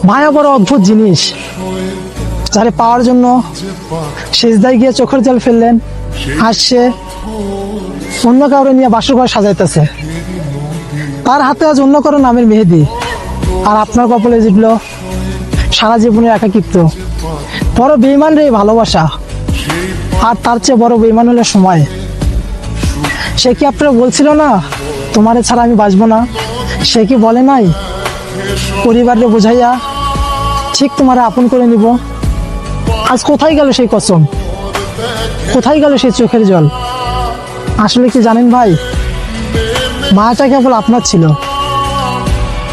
মায়া বড় অদ্ভুত জিনিস, যারে পাওয়ার জন্য সেজদায় গিয়ে চোখের জল ফেললেন, আসছে অন্য কাউরে নিয়ে বাসর ঘর সাজাইতেছে, তার হাতে আজ অন্য কারো নামের মেহেদি, আর আপনার কপালে জিতল সারা জীবনের একাকিত্ব। বড় বেইমান রে ভালোবাসা, আর তার চেয়ে বড় বেইমান হলো সময়। সে কি আপনারা বলছিল না তোমারে ছাড়া আমি বাঁচবো না? সে কি বলে নাই পরিবারে বোঝাইয়া ঠিক তোমারে আপন করে নিব? আজ কোথায় গেল সেই কসম, কোথায় গেল সেই চোখের জল? আসলে কি জানেন ভাই, মায়াটা কেবল আপনার ছিল,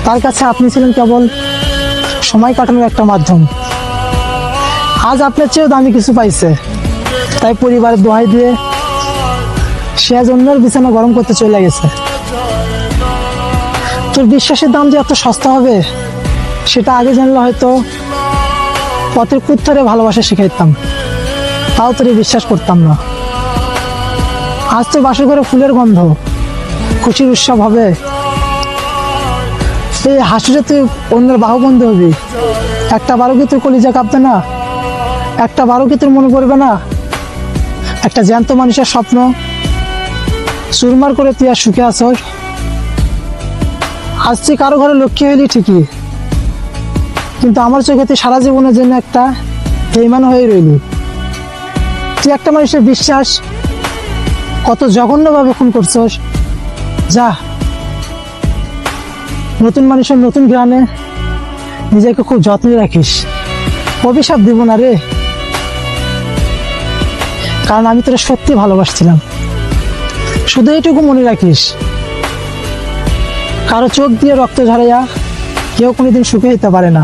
তার কাছে আপনি ছিলেন কেবল সময় কাটানোর একটা মাধ্যম। আজ আপনার চেয়েও দামি কিছু পাইছে, তাই পরিবারের দোহাই দিয়ে সে আজ অন্যের বিছানা গরম করতে চলে গেছে। তোর বিশ্বাসের দাম যে এত সস্তা হবে সেটা আগে জানলে হয়তো পথের কুত্থরে ভালোবাসা শিখাইতাম, তাও তোর বিশ্বাস করতাম না। আজ তো বাসর ঘরে ফুলের গন্ধ, খুশির উৎসব হবে, এই হাসিটা তুই অন্যের বাহুবন্ধু হবি। একটা বারো কি তোর কলিজা কাঁপবে না? একটা বারো কি তোর মনে পড়বে না? একটা জ্যান্ত মানুষের স্বপ্ন চুরমার করে তুই আর সুখে আসর। আজ তুই কারো ঘরে লক্ষ্মী হইলি ঠিকই, কিন্তু আমার চোখে তুই সারা জীবনের জন্য একটা বেইমান হয়ে রইলি। তুই একটা মানুষের বিশ্বাস কত জঘন্যভাবে খুন করছস। যা, নতুন মানুষের নতুন গ্রামে নিজেকে খুব যত্নে রাখিস। অভিশাপ দিব না রে, কারণ আমি তোরা সত্যি ভালোবাসছিলাম। শুধু এইটুকু মনে রাখিস, কারো চোখ দিয়ে রক্ত ঝরাইয়া কেউ কোনোদিন সুখে হইতে পারে না।